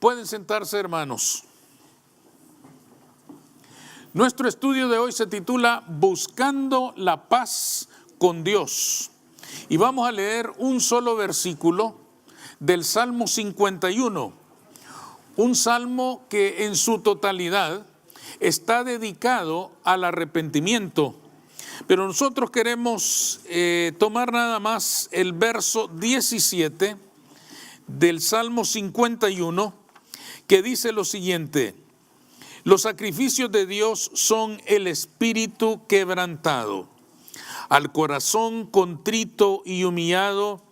Pueden sentarse, hermanos. Nuestro estudio de hoy se titula Buscando la paz con Dios. Y vamos a leer un solo versículo del Salmo 51. Un salmo que en su totalidad está dedicado al arrepentimiento. Pero nosotros queremos tomar nada más el verso 17 del Salmo 51, que dice lo siguiente: los sacrificios de Dios son el espíritu quebrantado. Al corazón contrito y humillado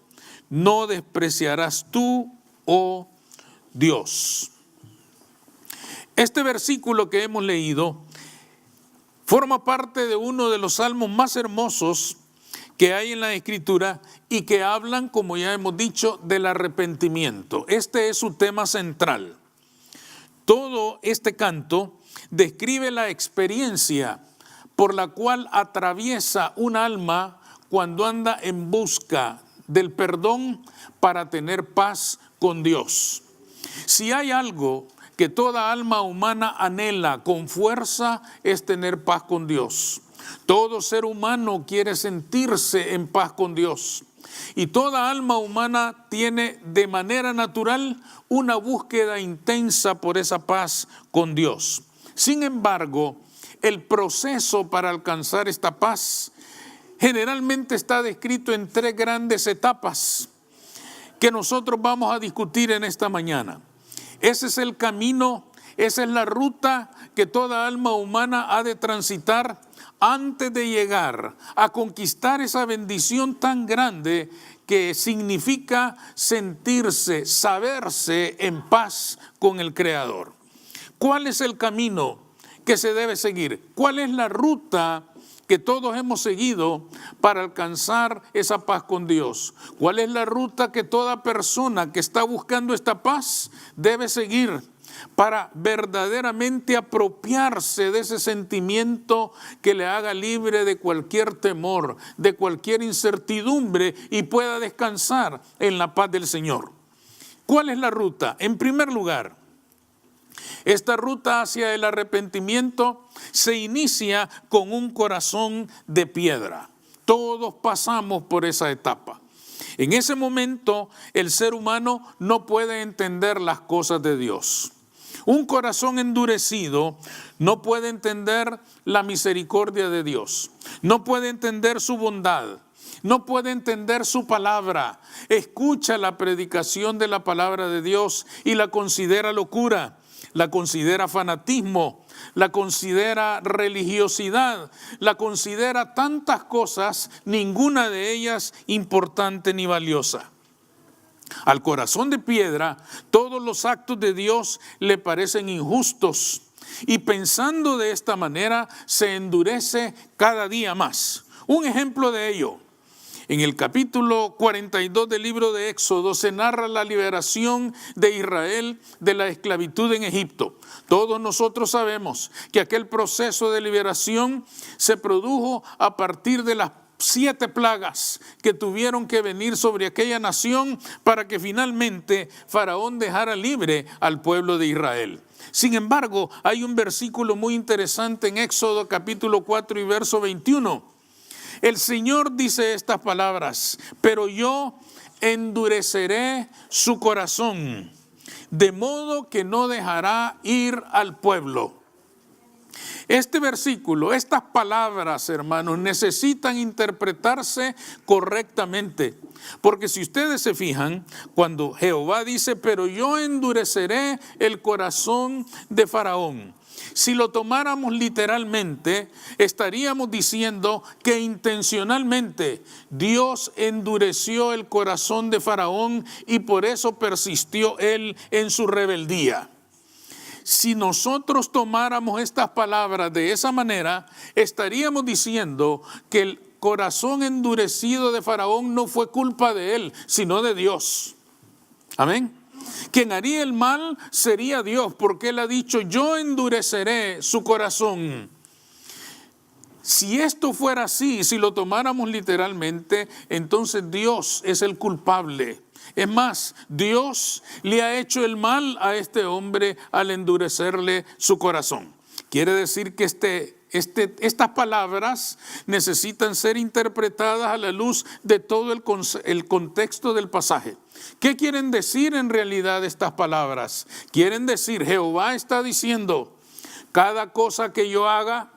no despreciarás tú, oh Dios. Este versículo que hemos leído forma parte de uno de los salmos más hermosos que hay en la Escritura y que hablan, como ya hemos dicho, del arrepentimiento. Este es su tema central. Todo este canto describe la experiencia por la cual atraviesa un alma cuando anda en busca del perdón para tener paz con Dios. Si hay algo que toda alma humana anhela con fuerza, es tener paz con Dios. Todo ser humano quiere sentirse en paz con Dios. Y toda alma humana tiene de manera natural una búsqueda intensa por esa paz con Dios. Sin embargo, el proceso para alcanzar esta paz generalmente está descrito en tres grandes etapas que nosotros vamos a discutir en esta mañana. Ese es el camino, esa es la ruta que toda alma humana ha de transitar antes de llegar a conquistar esa bendición tan grande que significa sentirse, saberse en paz con el Creador. ¿Cuál es el camino que se debe seguir? ¿Cuál es la ruta que todos hemos seguido para alcanzar esa paz con Dios? ¿Cuál es la ruta que toda persona que está buscando esta paz debe seguir para verdaderamente apropiarse de ese sentimiento que le haga libre de cualquier temor, de cualquier incertidumbre y pueda descansar en la paz del Señor? ¿Cuál es la ruta? En primer lugar, esta ruta hacia el arrepentimiento se inicia con un corazón de piedra. Todos pasamos por esa etapa. En ese momento, el ser humano no puede entender las cosas de Dios. Un corazón endurecido no puede entender la misericordia de Dios, no puede entender su bondad, no puede entender su palabra. Escucha la predicación de la palabra de Dios y la considera locura, la considera fanatismo, la considera religiosidad, la considera tantas cosas, ninguna de ellas importante ni valiosa. Al corazón de piedra, todos los actos de Dios le parecen injustos y pensando de esta manera se endurece cada día más. Un ejemplo de ello: en el capítulo 42 del libro de Éxodo se narra la liberación de Israel de la esclavitud en Egipto. Todos nosotros sabemos que aquel proceso de liberación se produjo a partir de las 7 plagas que tuvieron que venir sobre aquella nación para que finalmente Faraón dejara libre al pueblo de Israel. Sin embargo, hay un versículo muy interesante en Éxodo capítulo 4 y verso 21. El Señor dice estas palabras: pero yo endureceré su corazón, de modo que no dejará ir al pueblo. Este versículo, estas palabras, hermanos, necesitan interpretarse correctamente. Porque si ustedes se fijan, cuando Jehová dice, pero yo endureceré el corazón de Faraón, si lo tomáramos literalmente, estaríamos diciendo que intencionalmente Dios endureció el corazón de Faraón y por eso persistió él en su rebeldía. Si nosotros tomáramos estas palabras de esa manera, estaríamos diciendo que el corazón endurecido de Faraón no fue culpa de él, sino de Dios. Amén. Quien haría el mal sería Dios, porque Él ha dicho, yo endureceré su corazón. Si esto fuera así, si lo tomáramos literalmente, entonces Dios es el culpable. Es más, Dios le ha hecho el mal a este hombre al endurecerle su corazón. Quiere decir que estas palabras necesitan ser interpretadas a la luz de todo el contexto del pasaje. ¿Qué quieren decir en realidad estas palabras? Quieren decir, Jehová está diciendo, cada cosa que yo haga,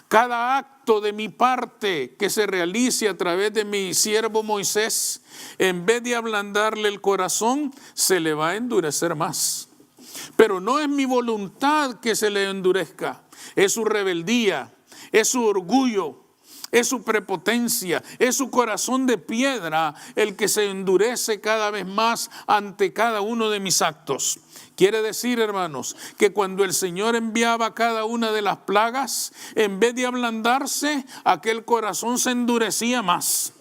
cada acto de mi parte que se realice a través de mi siervo Moisés, en vez de ablandarle el corazón, se le va a endurecer más. Pero no es mi voluntad que se le endurezca, es su rebeldía, es su orgullo, es su prepotencia, es su corazón de piedra el que se endurece cada vez más ante cada uno de mis actos. Quiere decir, hermanos, que cuando el Señor enviaba cada una de las plagas, en vez de ablandarse, aquel corazón se endurecía más.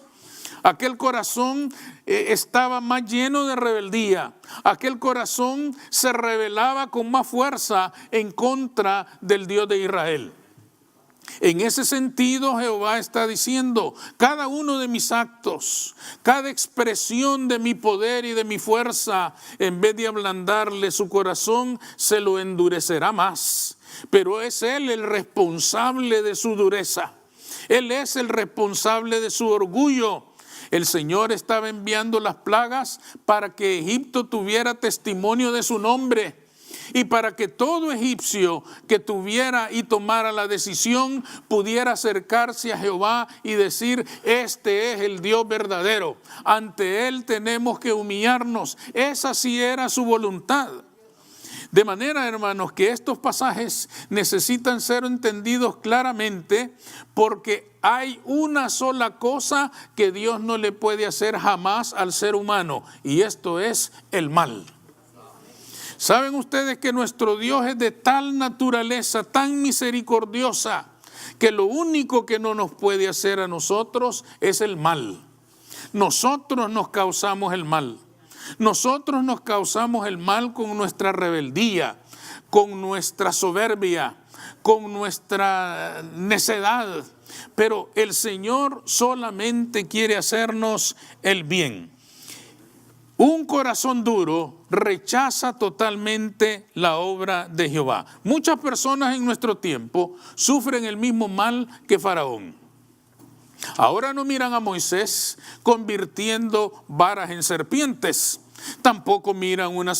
Aquel corazón estaba más lleno de rebeldía. Aquel corazón se rebelaba con más fuerza en contra del Dios de Israel. En ese sentido, Jehová está diciendo, cada uno de mis actos, cada expresión de mi poder y de mi fuerza, en vez de ablandarle su corazón, se lo endurecerá más. Pero es Él el responsable de su dureza. Él es el responsable de su orgullo. El Señor estaba enviando las plagas para que Egipto tuviera testimonio de su nombre y para que todo egipcio que tuviera y tomara la decisión pudiera acercarse a Jehová y decir, este es el Dios verdadero. Ante Él tenemos que humillarnos. Esa sí era su voluntad. De manera, hermanos, que estos pasajes necesitan ser entendidos claramente porque hay una sola cosa que Dios no le puede hacer jamás al ser humano, y esto es el mal. ¿Saben ustedes que nuestro Dios es de tal naturaleza, tan misericordiosa, que lo único que no nos puede hacer a nosotros es el mal? Nosotros nos causamos el mal. Nosotros nos causamos el mal con nuestra rebeldía, con nuestra soberbia, con nuestra necedad. Pero el Señor solamente quiere hacernos el bien. Un corazón duro rechaza totalmente la obra de Jehová. Muchas personas en nuestro tiempo sufren el mismo mal que Faraón. Ahora no miran a Moisés convirtiendo varas en serpientes. Tampoco miran una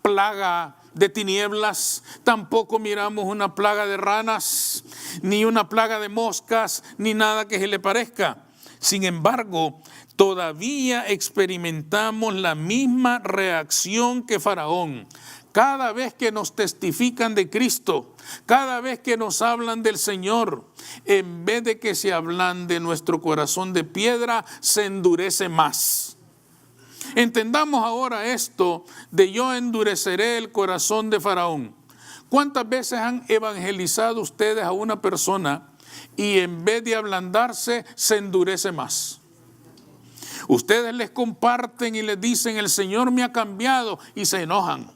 plaga de tinieblas. Tampoco miramos una plaga de ranas, ni una plaga de moscas, ni nada que se le parezca. Sin embargo, todavía experimentamos la misma reacción que Faraón. Cada vez que nos testifican de Cristo, cada vez que nos hablan del Señor, en vez de que se ablande nuestro corazón de piedra, se endurece más. Entendamos ahora esto de yo endureceré el corazón de Faraón. ¿Cuántas veces han evangelizado ustedes a una persona y en vez de ablandarse, se endurece más? Ustedes les comparten y les dicen, el Señor me ha cambiado, y se enojan.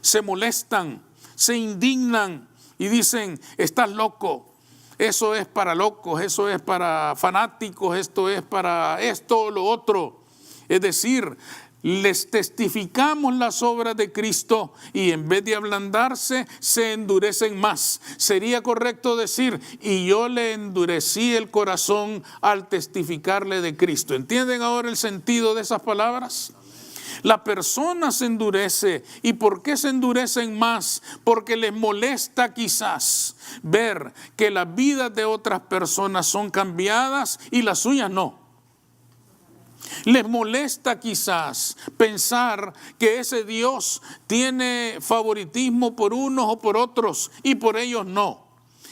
Se molestan, se indignan y dicen, estás loco, eso es para locos, eso es para fanáticos, esto es para esto o lo otro. Es decir, les testificamos las obras de Cristo y en vez de ablandarse, se endurecen más. Sería correcto decir, y yo le endurecí el corazón al testificarle de Cristo. ¿Entienden ahora el sentido de esas palabras? La persona se endurece. ¿Y por qué se endurecen más? Porque les molesta quizás ver que las vidas de otras personas son cambiadas y las suyas no. Les molesta quizás pensar que ese Dios tiene favoritismo por unos o por otros y por ellos no.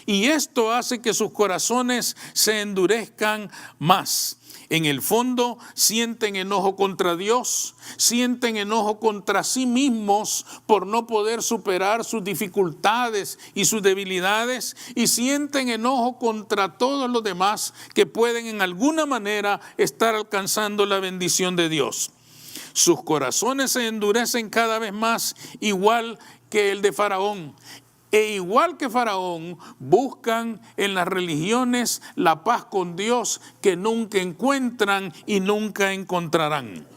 Y esto hace que sus corazones se endurezcan más. En el fondo sienten enojo contra Dios, sienten enojo contra sí mismos por no poder superar sus dificultades y sus debilidades, y sienten enojo contra todos los demás que pueden en alguna manera estar alcanzando la bendición de Dios. Sus corazones se endurecen cada vez más, igual que el de Faraón. e igual que Faraón, buscan en las religiones la paz con Dios que nunca encuentran y nunca encontrarán.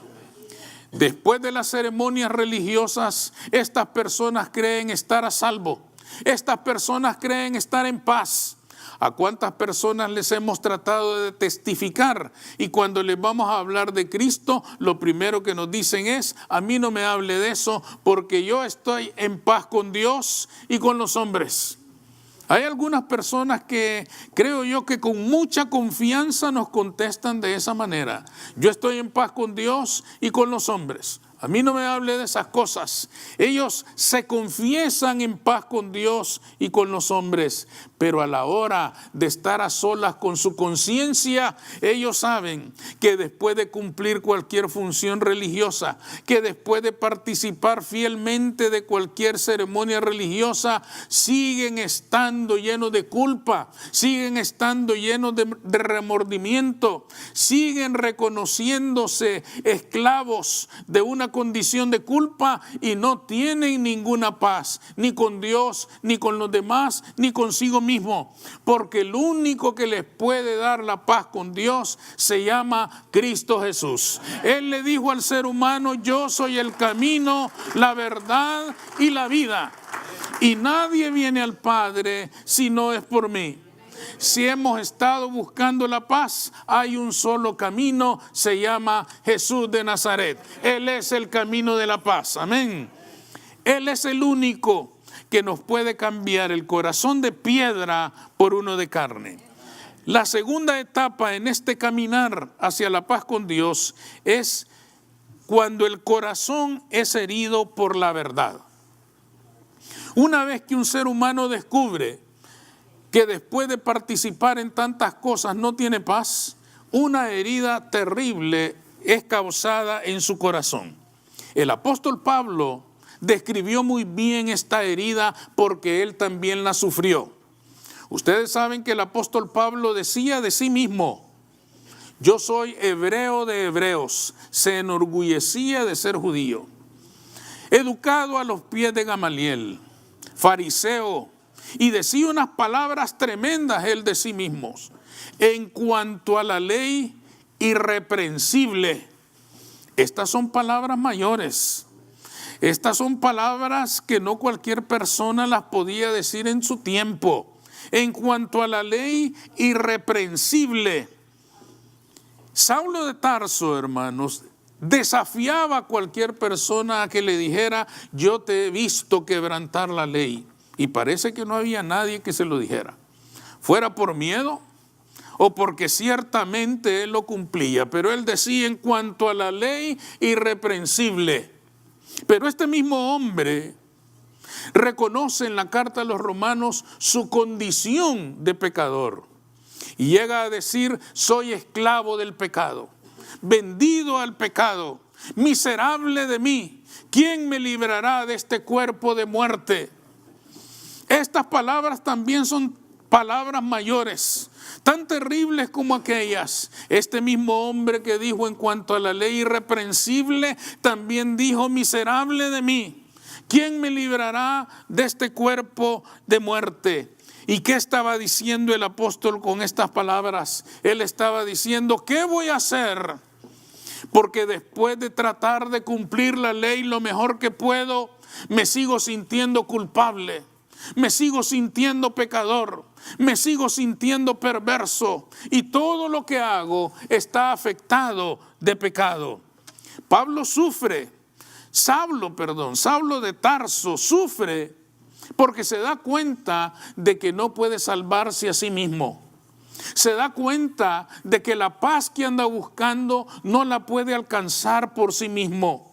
Después de las ceremonias religiosas, estas personas creen estar a salvo. Estas personas creen estar en paz. ¿A cuántas personas les hemos tratado de testificar? Y cuando les vamos a hablar de Cristo, lo primero que nos dicen es: a mí no me hable de eso, porque yo estoy en paz con Dios y con los hombres. Hay algunas personas que creo yo que con mucha confianza nos contestan de esa manera: yo estoy en paz con Dios y con los hombres. A mí no me hable de esas cosas. Ellos se confiesan en paz con Dios y con los hombres, pero a la hora de estar a solas con su conciencia, ellos saben que después de cumplir cualquier función religiosa, que después de participar fielmente de cualquier ceremonia religiosa, siguen estando llenos de culpa, siguen estando llenos de remordimiento, siguen reconociéndose esclavos de una condición de culpa y no tienen ninguna paz, ni con Dios, ni con los demás, ni consigo mismo, porque el único que les puede dar la paz con Dios se llama Cristo Jesús. Él le dijo al ser humano: yo soy el camino, la verdad y la vida, y nadie viene al Padre si no es por mí. Si hemos estado buscando la paz, hay un solo camino, se llama Jesús de Nazaret. Él es el camino de la paz, amén. Él es el único que nos puede cambiar el corazón de piedra por uno de carne. La segunda etapa en este caminar hacia la paz con Dios es cuando el corazón es herido por la verdad. Una vez que un ser humano descubre que después de participar en tantas cosas no tiene paz, una herida terrible es causada en su corazón. El apóstol Pablo describió muy bien esta herida porque él también la sufrió. Ustedes saben que el apóstol Pablo decía de sí mismo: yo soy hebreo de hebreos, se enorgullecía de ser judío, educado a los pies de Gamaliel, fariseo, y decía unas palabras tremendas él de sí mismo: en cuanto a la ley, irreprensible. Estas son palabras mayores. Estas son palabras que no cualquier persona las podía decir en su tiempo. En cuanto a la ley, irreprensible. Saulo de Tarso, hermanos, desafiaba a cualquier persona a que le dijera: yo te he visto quebrantar la ley. Y parece que no había nadie que se lo dijera, fuera por miedo o porque ciertamente él lo cumplía. Pero él decía: en cuanto a la ley, irreprensible. Pero este mismo hombre reconoce en la carta a los Romanos su condición de pecador y llega a decir: soy esclavo del pecado, vendido al pecado, miserable de mí, ¿quién me librará de este cuerpo de muerte? Estas palabras también son palabras mayores, tan terribles como aquellas. Este mismo hombre que dijo en cuanto a la ley irreprensible, también dijo: miserable de mí, ¿quién me librará de este cuerpo de muerte? ¿Y qué estaba diciendo el apóstol con estas palabras? Él estaba diciendo: ¿qué voy a hacer? Porque después de tratar de cumplir la ley lo mejor que puedo, me sigo sintiendo culpable. Me sigo sintiendo pecador, me sigo sintiendo perverso y todo lo que hago está afectado de pecado. Saulo de Tarso sufre porque se da cuenta de que no puede salvarse a sí mismo. Se da cuenta de que la paz que anda buscando no la puede alcanzar por sí mismo.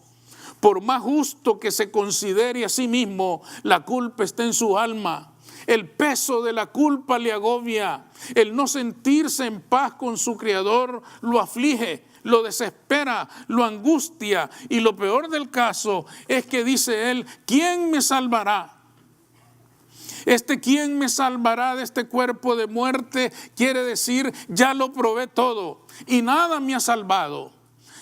Por más justo que se considere a sí mismo, la culpa está en su alma. El peso de la culpa le agobia. El no sentirse en paz con su Creador lo aflige, lo desespera, lo angustia. Y lo peor del caso es que dice él: ¿quién me salvará? ¿Quién me salvará de este cuerpo de muerte? Quiere decir: ya lo probé todo y nada me ha salvado.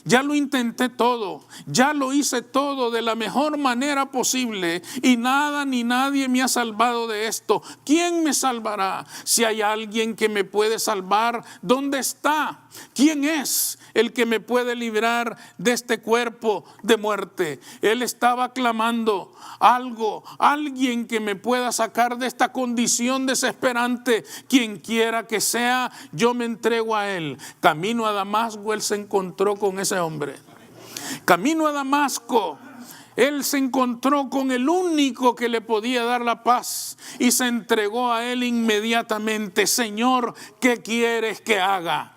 ya lo intenté todo, ya lo hice todo de la mejor manera posible y nada ni nadie me ha salvado de esto. ¿Quién me salvará? Si hay alguien que me puede salvar, ¿dónde está? ¿Quién es el que me puede librar de este cuerpo de muerte? Él estaba clamando alguien que me pueda sacar de esta condición desesperante. Quien quiera que sea, yo me entrego a él. Camino a Damasco, él se encontró con ese hombre. Camino a Damasco, él se encontró con el único que le podía dar la paz y se entregó a él inmediatamente. Señor, ¿qué quieres que haga?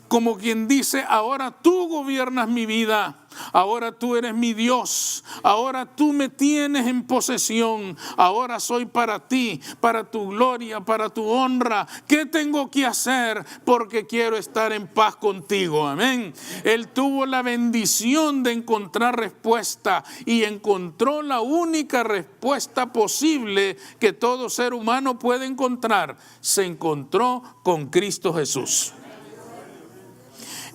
Como quien dice, ahora tú gobiernas mi vida. Ahora tú eres mi Dios, ahora tú me tienes en posesión, ahora soy para ti, para tu gloria, para tu honra. ¿Qué tengo que hacer? Porque quiero estar en paz contigo, amén. Él tuvo la bendición de encontrar respuesta y encontró la única respuesta posible que todo ser humano puede encontrar. Se encontró con Cristo Jesús.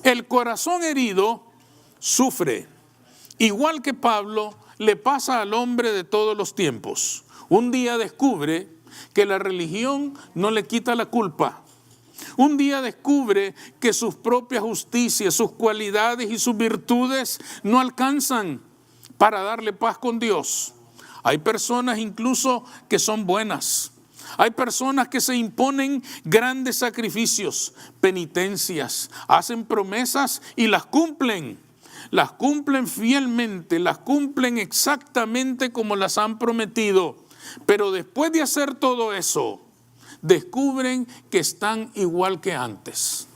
El corazón herido sufre. Igual que Pablo, le pasa al hombre de todos los tiempos. Un día descubre que la religión no le quita la culpa. Un día descubre que sus propias justicias, sus cualidades y sus virtudes no alcanzan para darle paz con Dios. Hay personas incluso que son buenas. Hay personas que se imponen grandes sacrificios, penitencias, hacen promesas y las cumplen. Las cumplen fielmente, las cumplen exactamente como las han prometido. Pero después de hacer todo eso, descubren que están igual que antes.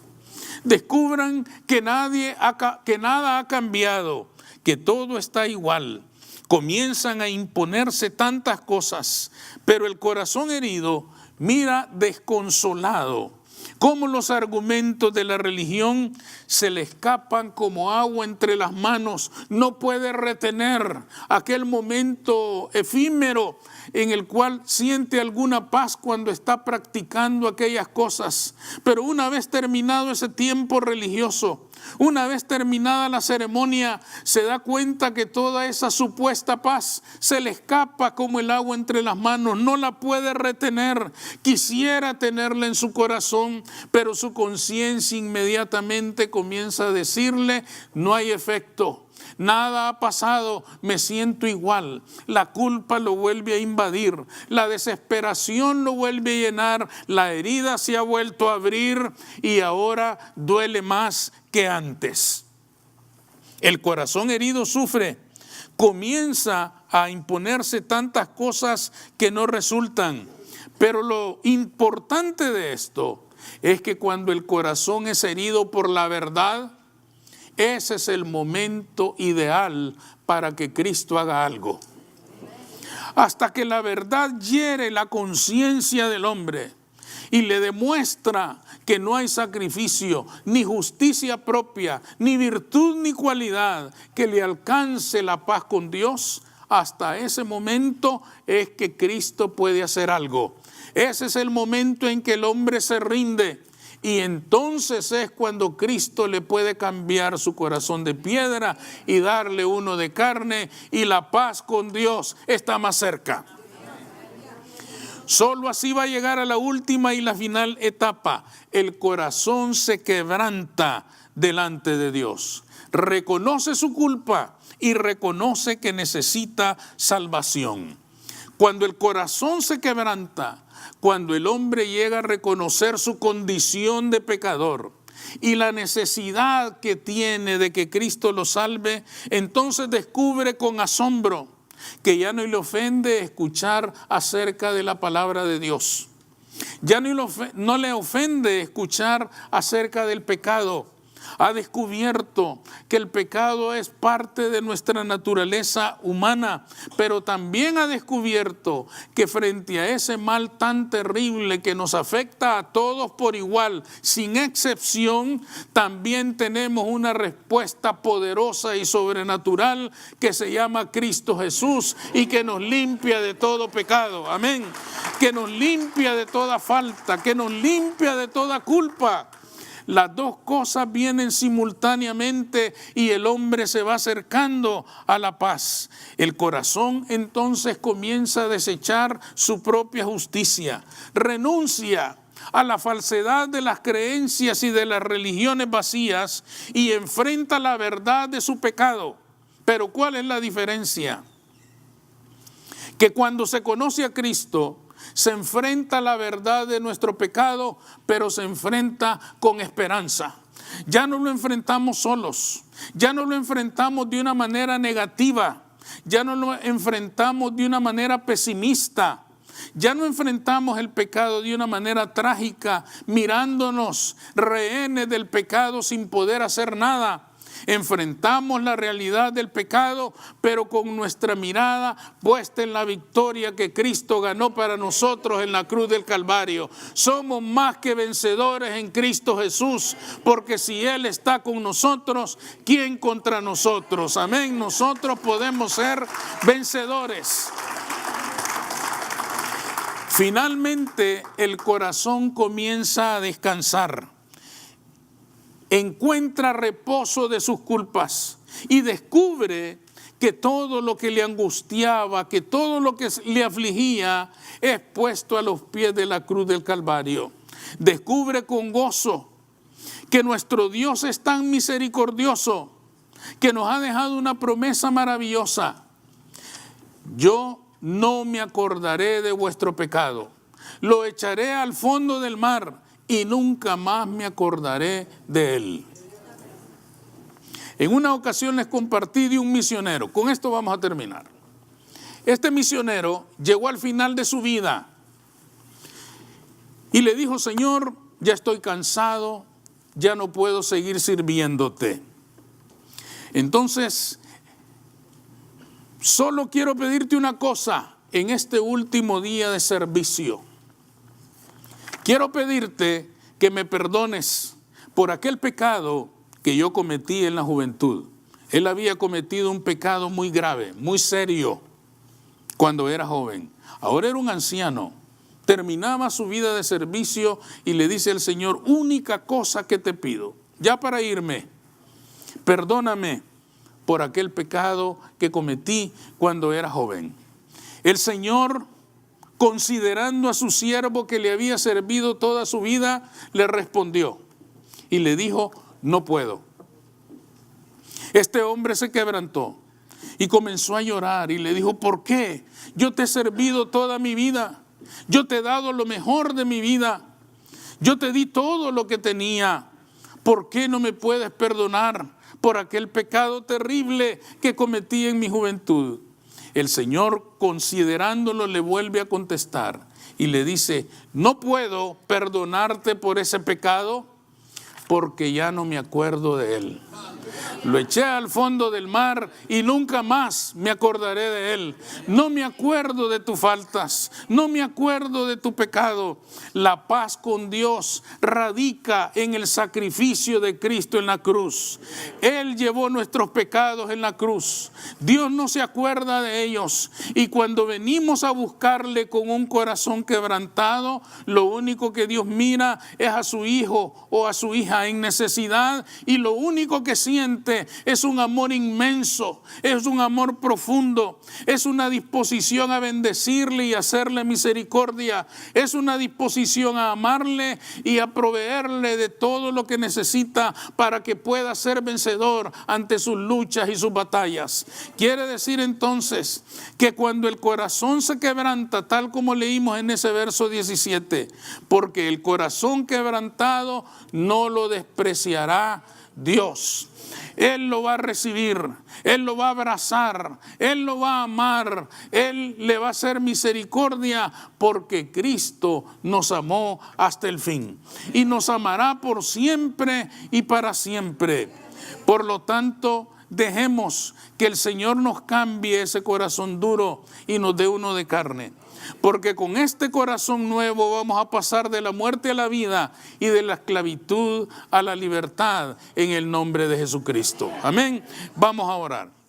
Descubran que nada ha cambiado, que todo está igual. Comienzan a imponerse tantas cosas, pero el corazón herido mira desconsolado cómo los argumentos de la religión se le escapan como agua entre las manos. No puede retener aquel momento efímero en el cual siente alguna paz cuando está practicando aquellas cosas. Pero una vez terminado ese tiempo religioso, una vez terminada la ceremonia, se da cuenta que toda esa supuesta paz se le escapa como el agua entre las manos, no la puede retener. Quisiera tenerla en su corazón, pero su conciencia inmediatamente comienza a decirle: no hay efecto. Nada ha pasado, me siento igual. La culpa lo vuelve a invadir, la desesperación lo vuelve a llenar, la herida se ha vuelto a abrir y ahora duele más que antes. El corazón herido sufre, comienza a imponerse tantas cosas que no resultan. Pero lo importante de esto es que cuando el corazón es herido por la verdad, ese es el momento ideal para que Cristo haga algo. Hasta que la verdad hiere la conciencia del hombre y le demuestra que no hay sacrificio, ni justicia propia, ni virtud, ni cualidad que le alcance la paz con Dios, hasta ese momento es que Cristo puede hacer algo. Ese es el momento en que el hombre se rinde. Y entonces es cuando Cristo le puede cambiar su corazón de piedra y darle uno de carne, y la paz con Dios está más cerca. Solo así va a llegar a la última y la final etapa. El corazón se quebranta delante de Dios. Reconoce su culpa y reconoce que necesita salvación. Cuando el corazón se quebranta, cuando el hombre llega a reconocer su condición de pecador y la necesidad que tiene de que Cristo lo salve, entonces descubre con asombro que ya no le ofende escuchar acerca de la palabra de Dios. Ya no le ofende escuchar acerca del pecado. Ha descubierto que el pecado es parte de nuestra naturaleza humana, pero también ha descubierto que frente a ese mal tan terrible que nos afecta a todos por igual, sin excepción, también tenemos una respuesta poderosa y sobrenatural que se llama Cristo Jesús y que nos limpia de todo pecado. Amén. Que nos limpia de toda falta, que nos limpia de toda culpa. las dos cosas vienen simultáneamente y el hombre se va acercando a la paz. El corazón entonces comienza a desechar su propia justicia, renuncia a la falsedad de las creencias y de las religiones vacías y enfrenta la verdad de su pecado. Pero ¿cuál es la diferencia? Que cuando se conoce a Cristo, se enfrenta a la verdad de nuestro pecado, pero se enfrenta con esperanza. Ya no lo enfrentamos solos, ya no lo enfrentamos de una manera negativa, ya no lo enfrentamos de una manera pesimista. Ya no enfrentamos el pecado de una manera trágica, mirándonos rehenes del pecado sin poder hacer nada. Enfrentamos la realidad del pecado, pero con nuestra mirada puesta en la victoria que Cristo ganó para nosotros en la cruz del Calvario. Somos más que vencedores en Cristo Jesús, porque si Él está con nosotros, ¿quién contra nosotros? Amén. Nosotros podemos ser vencedores. Finalmente, el corazón comienza a descansar, encuentra reposo de sus culpas y descubre que todo lo que le angustiaba, que todo lo que le afligía es puesto a los pies de la cruz del Calvario. Descubre con gozo que nuestro Dios es tan misericordioso que nos ha dejado una promesa maravillosa. Yo no me acordaré de vuestro pecado, lo echaré al fondo del mar y nunca más me acordaré de él. En una ocasión les compartí de un misionero, con esto vamos a terminar. Este misionero llegó al final de su vida y le dijo: Señor, ya estoy cansado, ya no puedo seguir sirviéndote. Entonces, solo quiero pedirte una cosa en este último día de servicio. Quiero pedirte que me perdones por aquel pecado que yo cometí en la juventud. Él había cometido un pecado muy grave, muy serio, cuando era joven. Ahora era un anciano. Terminaba su vida de servicio y le dice al Señor: única cosa que te pido, ya para irme, perdóname por aquel pecado que cometí cuando era joven. El Señor, considerando a su siervo que le había servido toda su vida, le respondió y le dijo: no puedo. Este hombre se quebrantó y comenzó a llorar y le dijo: ¿por qué? Yo te he servido toda mi vida, yo te he dado lo mejor de mi vida, yo te di todo lo que tenía. ¿Por qué no me puedes perdonar por aquel pecado terrible que cometí en mi juventud? El Señor, considerándolo, le vuelve a contestar y le dice: no puedo perdonarte por ese pecado porque ya no me acuerdo de él. Lo eché al fondo del mar y nunca más me acordaré de él. No me acuerdo de tus faltas, no me acuerdo de tu pecado. La paz con Dios radica en el sacrificio de Cristo en la cruz. Él llevó nuestros pecados en la cruz. Dios no se acuerda de ellos. Y cuando venimos a buscarle con un corazón quebrantado, lo único que Dios mira es a su hijo o a su hija en necesidad, y lo único que siente es un amor inmenso, es un amor profundo, es una disposición a bendecirle y hacerle misericordia, es una disposición a amarle y a proveerle de todo lo que necesita para que pueda ser vencedor ante sus luchas y sus batallas. Quiere decir entonces que cuando el corazón se quebranta, tal como leímos en ese verso 17, porque el corazón quebrantado no lo despreciará Dios. Él lo va a recibir, Él lo va a abrazar, Él lo va a amar, Él le va a hacer misericordia, porque Cristo nos amó hasta el fin y nos amará por siempre y para siempre. Por lo tanto, dejemos que el Señor nos cambie ese corazón duro y nos dé uno de carne. Porque con este corazón nuevo vamos a pasar de la muerte a la vida y de la esclavitud a la libertad en el nombre de Jesucristo. Amén. Vamos a orar.